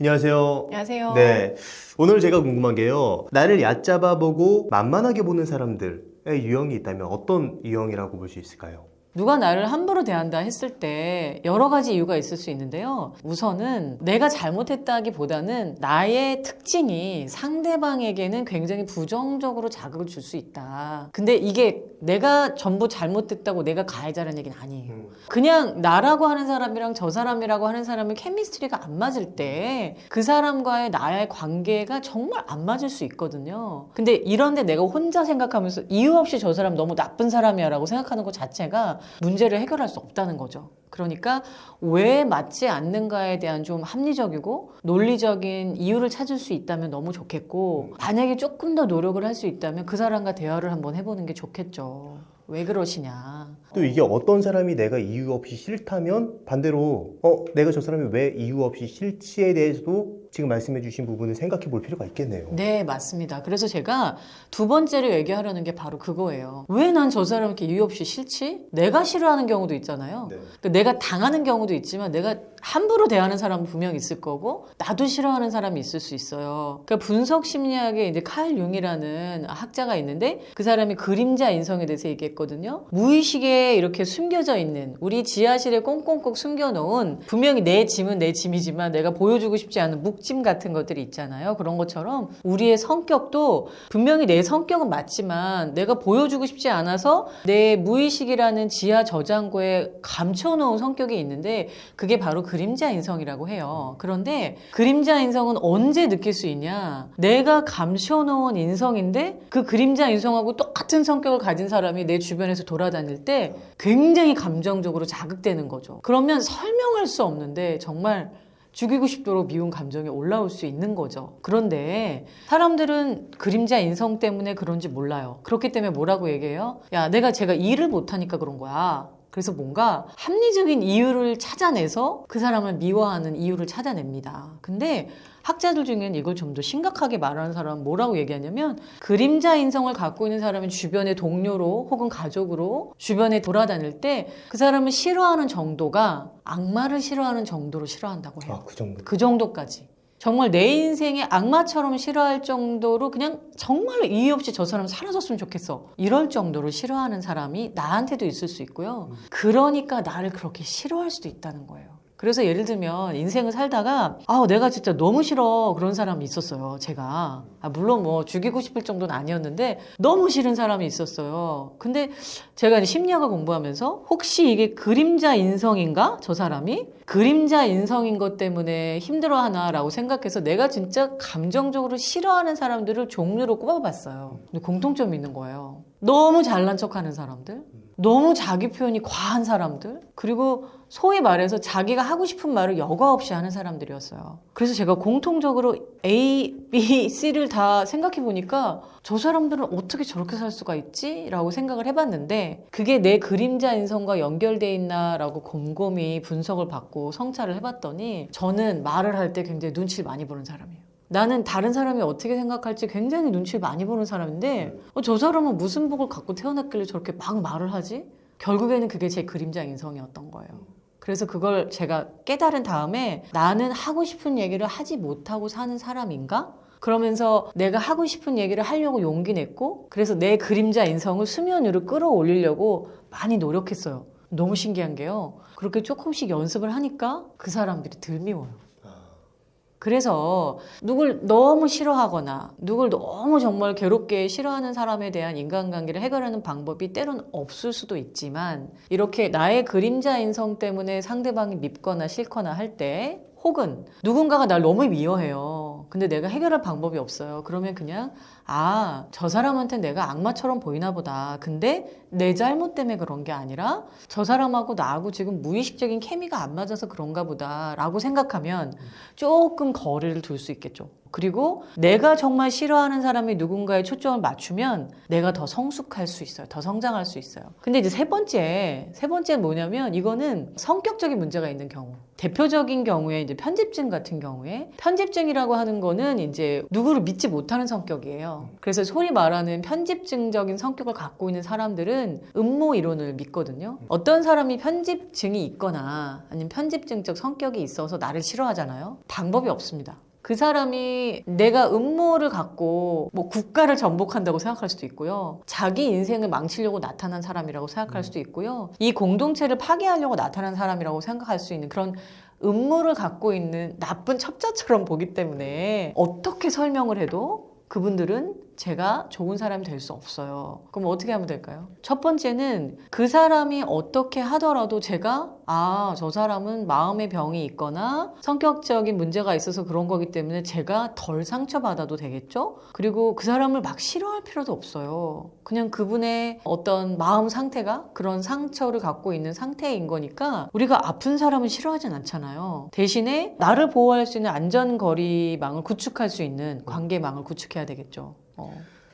안녕하세요. 안녕하세요. 네. 오늘 제가 궁금한 게요. 나를 얕잡아 보고 만만하게 보는 사람들의 유형이 있다면 어떤 유형이라고 볼 수 있을까요? 누가 나를 함부로 대한다 했을 때 여러 가지 이유가 있을 수 있는데요. 우선은 내가 잘못했다기보다는 나의 특징이 상대방에게는 굉장히 부정적으로 자극을 줄 수 있다. 근데 이게 내가 전부 잘못됐다고 내가 가해자라는 얘기는 아니에요. 그냥 나라고 하는 사람이랑 저 사람이라고 하는 사람의 케미스트리가 안 맞을 때 그 사람과의 나의 관계가 정말 안 맞을 수 있거든요. 근데 이런데 내가 혼자 생각하면서 이유 없이 저 사람 너무 나쁜 사람이야 라고 생각하는 것 자체가 문제를 해결할 수 없다는 거죠. 그러니까 왜 맞지 않는가에 대한 좀 합리적이고 논리적인 이유를 찾을 수 있다면 너무 좋겠고, 만약에 조금 더 노력을 할 수 있다면 그 사람과 대화를 한번 해보는 게 좋겠죠. 왜 그러시냐. 또 이게 어떤 사람이 내가 이유 없이 싫다면 반대로 내가 저 사람이 왜 이유 없이 싫지에 대해서도 지금 말씀해 주신 부분을 생각해 볼 필요가 있겠네요. 네, 맞습니다. 그래서 제가 두 번째로 얘기하려는 게 바로 그거예요. 왜 난 저 사람 이렇게 이유 없이 싫지? 내가 싫어하는 경우도 있잖아요. 네. 그러니까 내가 당하는 경우도 있지만 내가 함부로 대하는 사람은 분명 있을 거고 나도 싫어하는 사람이 있을 수 있어요. 그러니까 분석 심리학에 이제 칼 융이라는 학자가 있는데 그 사람이 그림자 인성에 대해서 얘기했거든요. 무의식에 이렇게 숨겨져 있는, 우리 지하실에 꽁꽁꽁 숨겨놓은, 분명히 내 짐은 내 짐이지만 내가 보여주고 싶지 않은 묵짐 같은 것들이 있잖아요. 그런 것처럼 우리의 성격도 분명히 내 성격은 맞지만 내가 보여주고 싶지 않아서 내 무의식이라는 지하 저장고에 감춰놓은 성격이 있는데 그게 바로 그림자 인성이라고 해요. 그런데 그림자 인성은 언제 느낄 수 있냐? 내가 감춰놓은 인성인데 그 그림자 인성하고 똑같은 성격을 가진 사람이 내 주변에서 돌아다닐 때 굉장히 감정적으로 자극되는 거죠. 그러면 설명할 수 없는데 정말 죽이고 싶도록 미운 감정이 올라올 수 있는 거죠. 그런데 사람들은 그림자 인성 때문에 그런지 몰라요. 그렇기 때문에 뭐라고 얘기해요? 야, 제가 일을 못하니까 그런 거야. 그래서 뭔가 합리적인 이유를 찾아내서 그 사람을 미워하는 이유를 찾아냅니다. 근데 학자들 중에는 이걸 좀 더 심각하게 말하는 사람은 뭐라고 얘기하냐면, 그림자 인성을 갖고 있는 사람이 주변의 동료로 혹은 가족으로 주변에 돌아다닐 때 그 사람을 싫어하는 정도가 악마를 싫어하는 정도로 싫어한다고 해요. 그 정도. 그 정도까지. 정말 내 인생에 악마처럼 싫어할 정도로 그냥 정말로 이유 없이 저 사람 사라졌으면 좋겠어. 이럴 정도로 싫어하는 사람이 나한테도 있을 수 있고요. 그러니까 나를 그렇게 싫어할 수도 있다는 거예요. 그래서 예를 들면 인생을 살다가 내가 진짜 너무 싫어 그런 사람이 있었어요. 제가 물론 뭐 죽이고 싶을 정도는 아니었는데 너무 싫은 사람이 있었어요. 근데 제가 이제 심리학을 공부하면서 혹시 이게 그림자 인성인가? 저 사람이 그림자 인성인 것 때문에 힘들어하나라고 생각해서 내가 진짜 감정적으로 싫어하는 사람들을 종류로 꼽아봤어요. 근데 공통점이 있는 거예요. 너무 잘난 척하는 사람들, 너무 자기 표현이 과한 사람들, 그리고 소위 말해서 자기가 하고 싶은 말을 여과 없이 하는 사람들이었어요. 그래서 제가 공통적으로 A, B, C를 다 생각해 보니까 저 사람들은 어떻게 저렇게 살 수가 있지? 라고 생각을 해봤는데 그게 내 그림자 인성과 연결돼 있나라고 곰곰이 분석을 받고 성찰을 해봤더니 저는 말을 할 때 굉장히 눈치를 많이 보는 사람이에요. 나는 다른 사람이 어떻게 생각할지 굉장히 눈치를 많이 보는 사람인데 저 사람은 무슨 복을 갖고 태어났길래 저렇게 막 말을 하지? 결국에는 그게 제 그림자 인성이었던 거예요. 그래서 그걸 제가 깨달은 다음에 나는 하고 싶은 얘기를 하지 못하고 사는 사람인가? 그러면서 내가 하고 싶은 얘기를 하려고 용기 냈고, 그래서 내 그림자 인성을 수면 위로 끌어올리려고 많이 노력했어요. 너무 신기한 게요. 그렇게 조금씩 연습을 하니까 그 사람들이 덜 미워요. 그래서 누굴 너무 싫어하거나 누굴 너무 정말 괴롭게 싫어하는 사람에 대한 인간관계를 해결하는 방법이 때론 없을 수도 있지만, 이렇게 나의 그림자 인성 때문에 상대방이 밉거나 싫거나 할 때, 혹은 누군가가 날 너무 미워해요. 근데 내가 해결할 방법이 없어요. 그러면 그냥 저 사람한테 내가 악마처럼 보이나 보다. 근데 내 잘못 때문에 그런 게 아니라 저 사람하고 나하고 지금 무의식적인 케미가 안 맞아서 그런가 보다 라고 생각하면 조금 거리를 둘 수 있겠죠. 그리고 내가 정말 싫어하는 사람이 누군가에 초점을 맞추면 내가 더 성숙할 수 있어요. 더 성장할 수 있어요. 근데 이제 세 번째는 뭐냐면 이거는 성격적인 문제가 있는 경우. 대표적인 경우에 이제 편집증 같은 경우에 편집증이라고 하는 거는 이제 누구를 믿지 못하는 성격이에요. 그래서 소위 말하는 편집증적인 성격을 갖고 있는 사람들은 음모 이론을 믿거든요. 어떤 사람이 편집증이 있거나 아니면 편집증적 성격이 있어서 나를 싫어하잖아요. 방법이 없습니다. 그 사람이 내가 음모를 갖고 뭐 국가를 전복한다고 생각할 수도 있고요. 자기 인생을 망치려고 나타난 사람이라고 생각할 수도 있고요. 이 공동체를 파괴하려고 나타난 사람이라고 생각할 수 있는 그런 음모를 갖고 있는 나쁜 첩자처럼 보기 때문에 어떻게 설명을 해도 그분들은 제가 좋은 사람이 될 수 없어요. 그럼 어떻게 하면 될까요? 첫 번째는 그 사람이 어떻게 하더라도 제가 저 사람은 마음의 병이 있거나 성격적인 문제가 있어서 그런 거기 때문에 제가 덜 상처받아도 되겠죠? 그리고 그 사람을 막 싫어할 필요도 없어요. 그냥 그분의 어떤 마음 상태가 그런 상처를 갖고 있는 상태인 거니까 우리가 아픈 사람은 싫어하진 않잖아요. 대신에 나를 보호할 수 있는 안전거리망을 구축할 수 있는 관계망을 구축해야 되겠죠.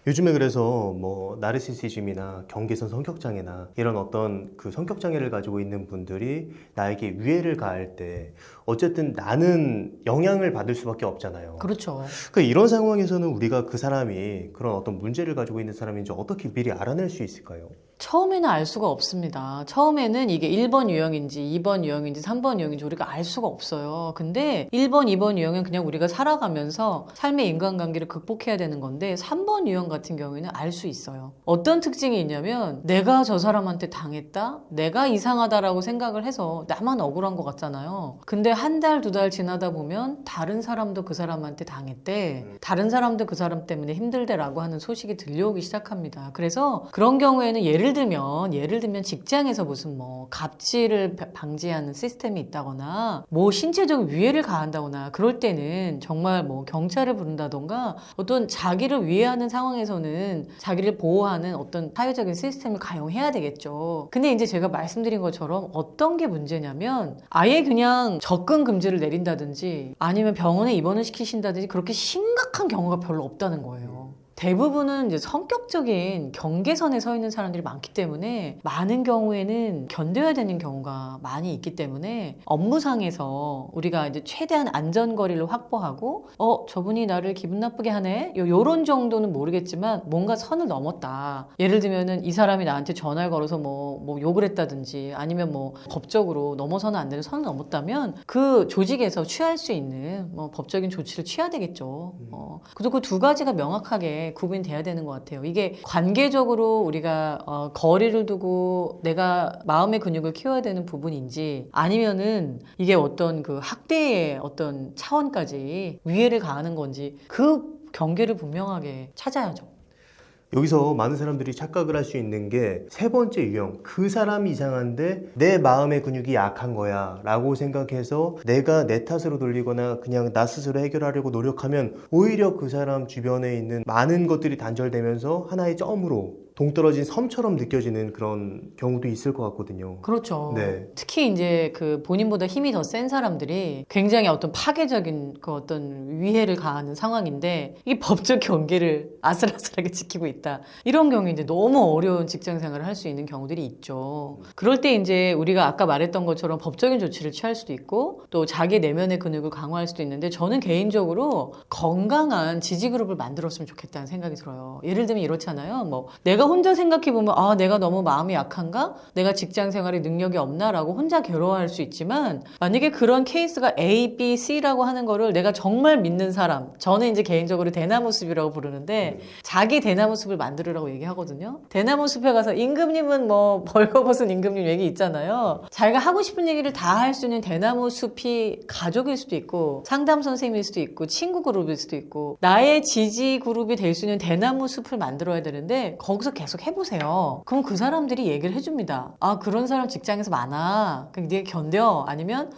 요즘에 그래서 뭐 나르시시즘이나 경계선 성격장애나 이런 어떤 그 성격장애를 가지고 있는 분들이 나에게 위해를 가할 때 어쨌든 나는 영향을 받을 수밖에 없잖아요. 그렇죠. 그러니까 이런 상황에서는 우리가 그 사람이 그런 어떤 문제를 가지고 있는 사람인지 어떻게 미리 알아낼 수 있을까요? 처음에는 알 수가 없습니다. 처음에는 이게 1번 유형인지 2번 유형인지 3번 유형인지 우리가 알 수가 없어요. 근데 1번, 2번 유형은 그냥 우리가 살아가면서 삶의 인간관계를 극복해야 되는 건데 3번 유형 같은 경우에는 알 수 있어요. 어떤 특징이 있냐면 내가 저 사람한테 당했다? 내가 이상하다라고 생각을 해서 나만 억울한 것 같잖아요. 근데 한 달, 두 달 지나다 보면 다른 사람도 그 사람한테 당했대. 다른 사람도 그 사람 때문에 힘들대라고 하는 소식이 들려오기 시작합니다. 그래서 그런 경우에는 예를 들면 직장에서 무슨 뭐 갑질을 방지하는 시스템이 있다거나 뭐 신체적 위해를 가한다거나 그럴 때는 정말 뭐 경찰을 부른다던가 어떤 자기를 위해하는 상황에서는 자기를 보호하는 어떤 사회적인 시스템을 가용해야 되겠죠. 근데 이제 제가 말씀드린 것처럼 어떤 게 문제냐면 아예 그냥 접근 금지를 내린다든지 아니면 병원에 입원을 시키신다든지 그렇게 심각한 경우가 별로 없다는 거예요. 대부분은 이제 성격적인 경계선에 서 있는 사람들이 많기 때문에 많은 경우에는 견뎌야 되는 경우가 많이 있기 때문에 업무상에서 우리가 이제 최대한 안전거리를 확보하고 저분이 나를 기분 나쁘게 하네? 요런 정도는 모르겠지만 뭔가 선을 넘었다. 예를 들면은 이 사람이 나한테 전화를 걸어서 뭐 욕을 했다든지 아니면 뭐 법적으로 넘어서는 안 되는 선을 넘었다면 그 조직에서 취할 수 있는 뭐 법적인 조치를 취해야 되겠죠. 그리고 그 두 가지가 명확하게 구분돼야 되는 것 같아요. 이게 관계적으로 우리가 거리를 두고 내가 마음의 근육을 키워야 되는 부분인지 아니면은 이게 어떤 그 학대의 어떤 차원까지 위해를 가하는 건지 그 경계를 분명하게 찾아야죠. 여기서 많은 사람들이 착각을 할 수 있는 게 세 번째 유형, 그 사람이 이상한데 내 마음의 근육이 약한 거야 라고 생각해서 내가 내 탓으로 돌리거나 그냥 나 스스로 해결하려고 노력하면 오히려 그 사람 주변에 있는 많은 것들이 단절되면서 하나의 점으로 동떨어진 섬처럼 느껴지는 그런 경우도 있을 것 같거든요. 그렇죠. 네. 특히 이제 그 본인보다 힘이 더 센 사람들이 굉장히 어떤 파괴적인 그 어떤 위해를 가하는 상황인데 이 법적 경계를 아슬아슬하게 지키고 있다. 이런 경우에 이제 너무 어려운 직장 생활을 할 수 있는 경우들이 있죠. 그럴 때 이제 우리가 아까 말했던 것처럼 법적인 조치를 취할 수도 있고 또 자기 내면의 근육을 강화할 수도 있는데 저는 개인적으로 건강한 지지 그룹을 만들었으면 좋겠다는 생각이 들어요. 예를 들면 이렇잖아요. 뭐 내가 혼자 생각해보면 내가 너무 마음이 약한가? 내가 직장 생활에 능력이 없나? 라고 혼자 괴로워할 수 있지만 만약에 그런 케이스가 A, B, C라고 하는 거를 내가 정말 믿는 사람 저는 이제 개인적으로 대나무 숲이라고 부르는데 자기 대나무 숲을 만들으라고 얘기하거든요. 대나무 숲에 가서 임금님은 뭐 벌거벗은 임금님 얘기 있잖아요. 자기가 하고 싶은 얘기를 다 할 수 있는 대나무 숲이 가족일 수도 있고 상담 선생님일 수도 있고 친구 그룹일 수도 있고 나의 지지 그룹이 될 수 있는 대나무 숲을 만들어야 되는데 거기서 계속 해보세요. 그럼 그 사람들이 얘기를 해줍니다. 아, 그런 사람 직장에서 많아. 그럼 네가 견뎌. 아니면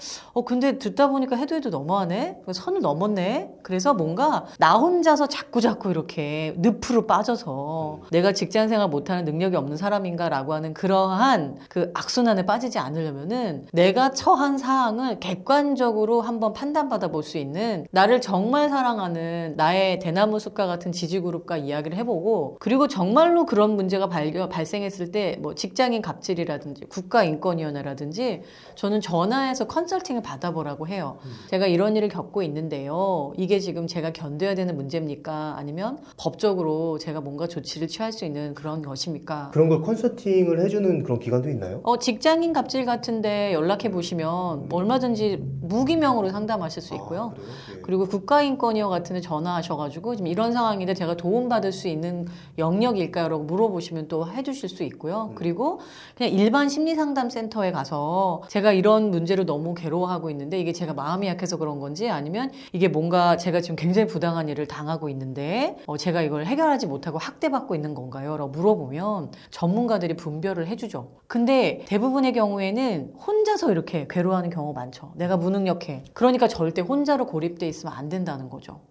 근데 듣다 보니까 해도 너무하네. 선을 넘었네. 그래서 뭔가 나 혼자서 자꾸 이렇게 늪으로 빠져서 내가 직장 생활 못하는 능력이 없는 사람인가라고 하는 그러한 그 악순환에 빠지지 않으려면은 내가 처한 사항을 객관적으로 한번 판단받아 볼 수 있는, 나를 정말 사랑하는 나의 대나무 숲과 같은 지지그룹과 이야기를 해보고, 그리고 정말로 그런 문제가 발생했을 때 뭐 직장인 갑질이라든지 국가인권위원회라든지 저는 전화해서 컨설팅을 받아보라고 해요. 제가 이런 일을 겪고 있는데요. 이게 지금 제가 견뎌야 되는 문제입니까? 아니면 법적으로 제가 뭔가 조치를 취할 수 있는 그런 것입니까? 그런 걸 컨설팅을 해주는 그런 기관도 있나요? 직장인 갑질 같은데 연락해 보시면 얼마든지 무기명으로 상담하실 수 있고요. 그래요? 예. 그리고 국가인권위원 같은데 전화하셔가지고 지금 이런 상황인데 제가 도움받을 수 있는 영역일까요? 라고 물어보시면 또 해주실 수 있고요. 그리고 그냥 일반 심리상담센터에 가서 제가 이런 문제로 너무 괴로워하고 있는데 이게 제가 마음이 약해서 그런 건지, 아니면 이게 뭔가 제가 지금 굉장히 부당한 일을 당하고 있는데 제가 이걸 해결하지 못하고 학대받고 있는 건가요? 라고 물어보면 전문가들이 분별을 해주죠. 근데 대부분의 경우에는 혼자서 이렇게 괴로워하는 경우가 많죠. 내가 무능력해. 그러니까 절대 혼자로 고립돼 있으면 안 된다는 거죠.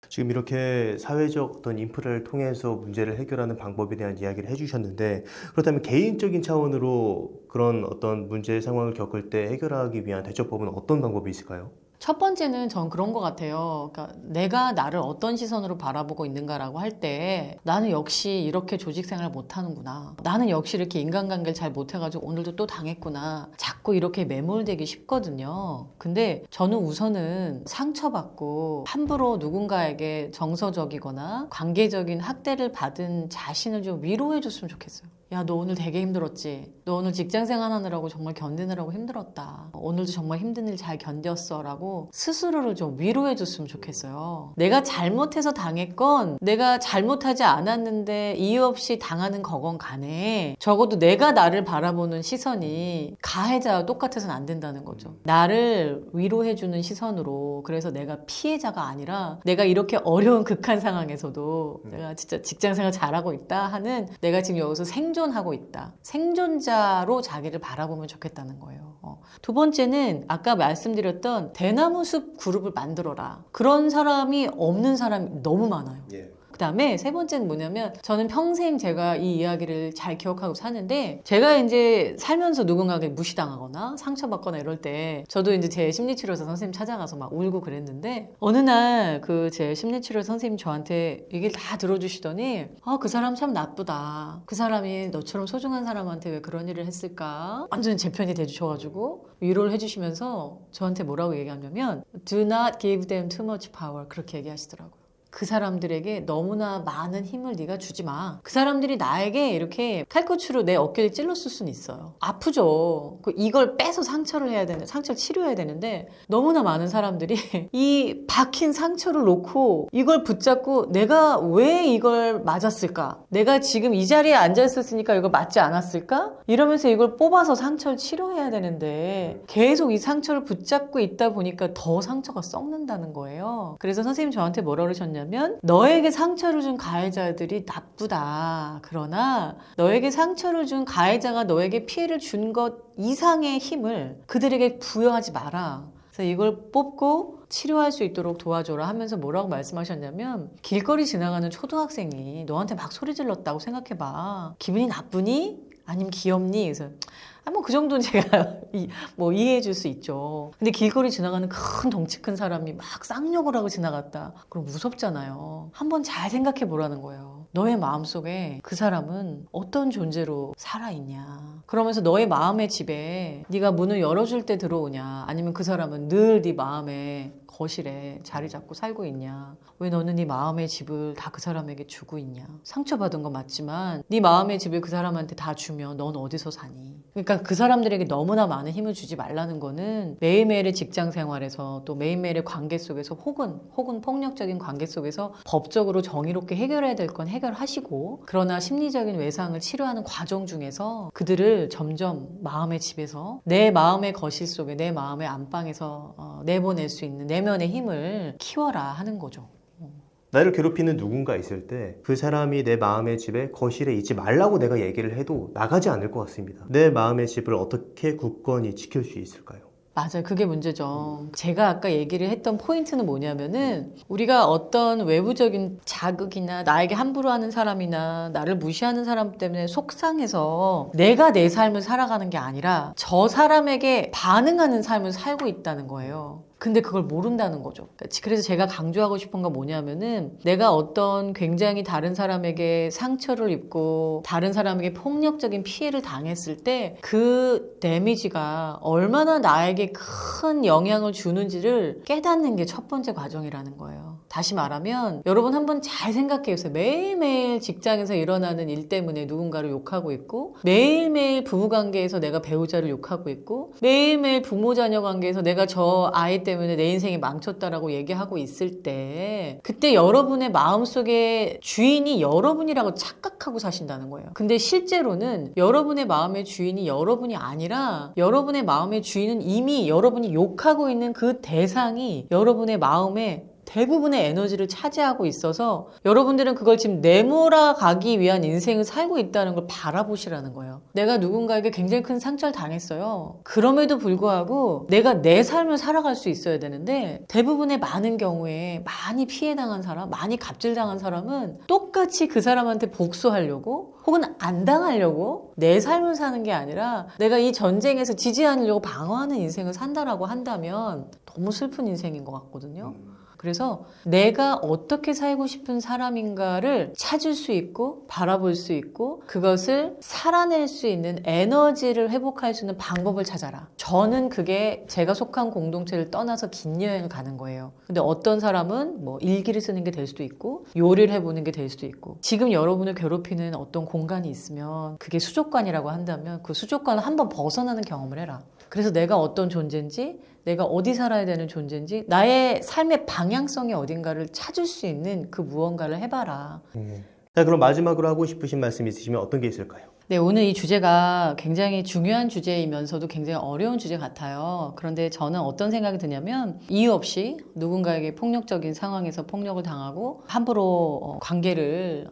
지금 이렇게 사회적 어떤 인프라를 통해서 문제를 해결하는 방법에 대한 이야기를 해주셨는데, 그렇다면 개인적인 차원으로 그런 어떤 문제 상황을 겪을 때 해결하기 위한 대처법은 어떤 방법이 있을까요? 첫 번째는 전 그런 것 같아요. 그러니까 내가 나를 어떤 시선으로 바라보고 있는가라고 할 때, 나는 역시 이렇게 조직 생활 못하는구나. 나는 역시 이렇게 인간관계를 잘 못해가지고 오늘도 또 당했구나. 자꾸 이렇게 매몰되기 쉽거든요. 근데 저는 우선은 상처받고 함부로 누군가에게 정서적이거나 관계적인 학대를 받은 자신을 좀 위로해줬으면 좋겠어요. 야, 너 오늘 되게 힘들었지? 너 오늘 직장 생활하느라고 정말 견디느라고 힘들었다. 오늘도 정말 힘든 일 잘 견뎠어. 라고 스스로를 좀 위로해 줬으면 좋겠어요. 내가 잘못해서 당했건 내가 잘못하지 않았는데 이유 없이 당하는 거건 간에 적어도 내가 나를 바라보는 시선이 가해자와 똑같아서는 안 된다는 거죠. 나를 위로해 주는 시선으로, 그래서 내가 피해자가 아니라 내가 이렇게 어려운 극한 상황에서도 내가 진짜 직장 생활 잘하고 있다 하는, 내가 지금 여기서 생존하고 있다. 생존자로 자기를 바라보면 좋겠다는 거예요. 두 번째는 아까 말씀드렸던 대나무 숲 그룹을 만들어라. 그런 사람이 없는 사람이 너무 많아요. 예. 그 다음에 세 번째는 뭐냐면, 저는 평생 제가 이 이야기를 잘 기억하고 사는데, 제가 이제 살면서 누군가에게 무시당하거나 상처받거나 이럴 때 저도 이제 제 심리치료사 선생님 찾아가서 막 울고 그랬는데, 어느 날 그 제 심리치료 선생님 저한테 얘기를 다 들어주시더니 그 사람 참 나쁘다. 그 사람이 너처럼 소중한 사람한테 왜 그런 일을 했을까? 완전 제 편이 돼주셔가지고 위로를 해주시면서 저한테 뭐라고 얘기하냐면 Do not give them too much power, 그렇게 얘기하시더라고요. 그 사람들에게 너무나 많은 힘을 네가 주지 마. 그 사람들이 나에게 이렇게 칼코치로 내 어깨를 찔렀을 수는 있어요. 아프죠. 이걸 빼서 상처를 해야 되는, 상처를 치료해야 되는데 너무나 많은 사람들이 이 박힌 상처를 놓고 이걸 붙잡고 내가 왜 이걸 맞았을까? 내가 지금 이 자리에 앉아 있었으니까 이걸 맞지 않았을까? 이러면서 이걸 뽑아서 상처를 치료해야 되는데 계속 이 상처를 붙잡고 있다 보니까 더 상처가 썩는다는 거예요. 그래서 선생님이 저한테 뭐라 그러셨냐면, 너에게 상처를 준 가해자들이 나쁘다. 그러나 너에게 상처를 준 가해자가 너에게 피해를 준 것 이상의 힘을 그들에게 부여하지 마라. 그래서 이걸 뽑고 치료할 수 있도록 도와줘라 하면서 뭐라고 말씀하셨냐면, 길거리 지나가는 초등학생이 너한테 막 소리 질렀다고 생각해봐. 기분이 나쁘니? 아니면 귀엽니? 그래서 뭐 그 정도는 제가 이해해 줄 수 있죠. 근데 길거리 지나가는 큰 덩치 큰 사람이 막 쌍욕을 하고 지나갔다. 그럼 무섭잖아요. 한번 잘 생각해 보라는 거예요. 너의 마음속에 그 사람은 어떤 존재로 살아있냐. 그러면서 너의 마음의 집에 네가 문을 열어줄 때 들어오냐, 아니면 그 사람은 늘 네 마음에 거실에 자리 잡고 살고 있냐. 왜 너는 네 마음의 집을 다 그 사람에게 주고 있냐. 상처받은 건 맞지만 네 마음의 집을 그 사람한테 다 주면 넌 어디서 사니. 그러니까 그 사람들에게 너무나 많은 힘을 주지 말라는 거는 매일매일의 직장 생활에서, 또 매일매일의 관계 속에서, 혹은 폭력적인 관계 속에서 법적으로 정의롭게 해결해야 될 건 해결하시고, 그러나 심리적인 외상을 치료하는 과정 중에서 그들을 점점 마음의 집에서, 내 마음의 거실 속에, 내 마음의 안방에서 내보낼 수 있는 내면의 힘을 키워라 하는 거죠. 나를 괴롭히는 누군가 있을 때 그 사람이 내 마음의 집에 거실에 있지 말라고 내가 얘기를 해도 나가지 않을 것 같습니다. 내 마음의 집을 어떻게 굳건히 지킬 수 있을까요? 맞아요. 그게 문제죠. 제가 아까 얘기를 했던 포인트는 뭐냐면은 우리가 어떤 외부적인 자극이나 나에게 함부로 하는 사람이나 나를 무시하는 사람 때문에 속상해서 내가 내 삶을 살아가는 게 아니라 저 사람에게 반응하는 삶을 살고 있다는 거예요. 근데 그걸 모른다는 거죠. 그래서 제가 강조하고 싶은 건 뭐냐면은 내가 어떤 굉장히 다른 사람에게 상처를 입고 다른 사람에게 폭력적인 피해를 당했을 때 그 데미지가 얼마나 나에게 큰 영향을 주는지를 깨닫는 게 첫 번째 과정이라는 거예요. 다시 말하면 여러분 한번 잘 생각해 보세요. 매일매일 직장에서 일어나는 일 때문에 누군가를 욕하고 있고 매일매일 부부관계에서 내가 배우자를 욕하고 있고 매일매일 부모자녀 관계에서 내가 저 아이 때문에 내 인생이 망쳤다라고 얘기하고 있을 때 그때 여러분의 마음속에 주인이 여러분이라고 착각하고 사신다는 거예요. 근데 실제로는 여러분의 마음의 주인이 여러분이 아니라 여러분의 마음의 주인은 이미 여러분이 욕하고 있는 그 대상이 여러분의 마음에 대부분의 에너지를 차지하고 있어서 여러분들은 그걸 지금 내몰아가기 위한 인생을 살고 있다는 걸 바라보시라는 거예요. 내가 누군가에게 굉장히 큰 상처를 당했어요. 그럼에도 불구하고 내가 내 삶을 살아갈 수 있어야 되는데 대부분의 많은 경우에 많이 피해당한 사람, 많이 갑질당한 사람은 똑같이 그 사람한테 복수하려고 혹은 안 당하려고 내 삶을 사는 게 아니라 내가 이 전쟁에서 지지 않으려고 방어하는 인생을 산다라고 한다면 너무 슬픈 인생인 것 같거든요. 그래서 내가 어떻게 살고 싶은 사람인가를 찾을 수 있고 바라볼 수 있고 그것을 살아낼 수 있는 에너지를 회복할 수 있는 방법을 찾아라. 저는 그게 제가 속한 공동체를 떠나서 긴 여행을 가는 거예요. 근데 어떤 사람은 뭐 일기를 쓰는 게 될 수도 있고 요리를 해보는 게 될 수도 있고 지금 여러분을 괴롭히는 어떤 공간이 있으면 그게 수족관이라고 한다면 그 수족관을 한번 벗어나는 경험을 해라. 그래서 내가 어떤 존재인지 내가 어디 살아야 되는 존재인지 나의 삶의 방향성이 어딘가를 찾을 수 있는 그 무언가를 해봐라. 자, 그럼 마지막으로 하고 싶으신 말씀 있으시면 어떤 게 있을까요? 네, 오늘 이 주제가 굉장히 중요한 주제이면서도 굉장히 어려운 주제 같아요. 그런데 저는 어떤 생각이 드냐면 이유 없이 누군가에게 폭력적인 상황에서 폭력을 당하고 함부로 관계를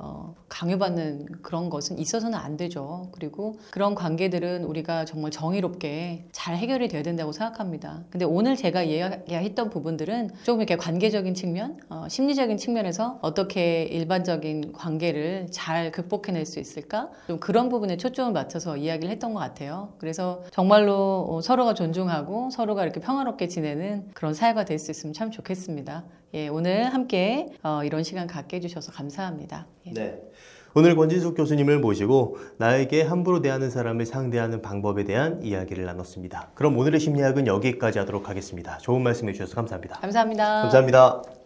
강요받는 그런 것은 있어서는 안 되죠. 그리고 그런 관계들은 우리가 정말 정의롭게 잘 해결이 돼야 된다고 생각합니다. 근데 오늘 제가 이야기했던 부분들은 조금 이렇게 관계적인 측면, 심리적인 측면에서 어떻게 일반적인 관계를 잘 극복해낼 수 있을까? 좀 그런 부분에 초점을 맞춰서 이야기를 했던 것 같아요. 그래서 정말로 서로가 존중하고 서로가 이렇게 평화롭게 지내는 그런 사회가 될 수 있으면 참 좋겠습니다. 예, 오늘 함께 이런 시간 갖게 해주셔서 감사합니다. 예. 네. 오늘 권진숙 교수님을 모시고 나에게 함부로 대하는 사람을 상대하는 방법에 대한 이야기를 나눴습니다. 그럼 오늘의 심리학은 여기까지 하도록 하겠습니다. 좋은 말씀 해주셔서 감사합니다. 감사합니다. 감사합니다.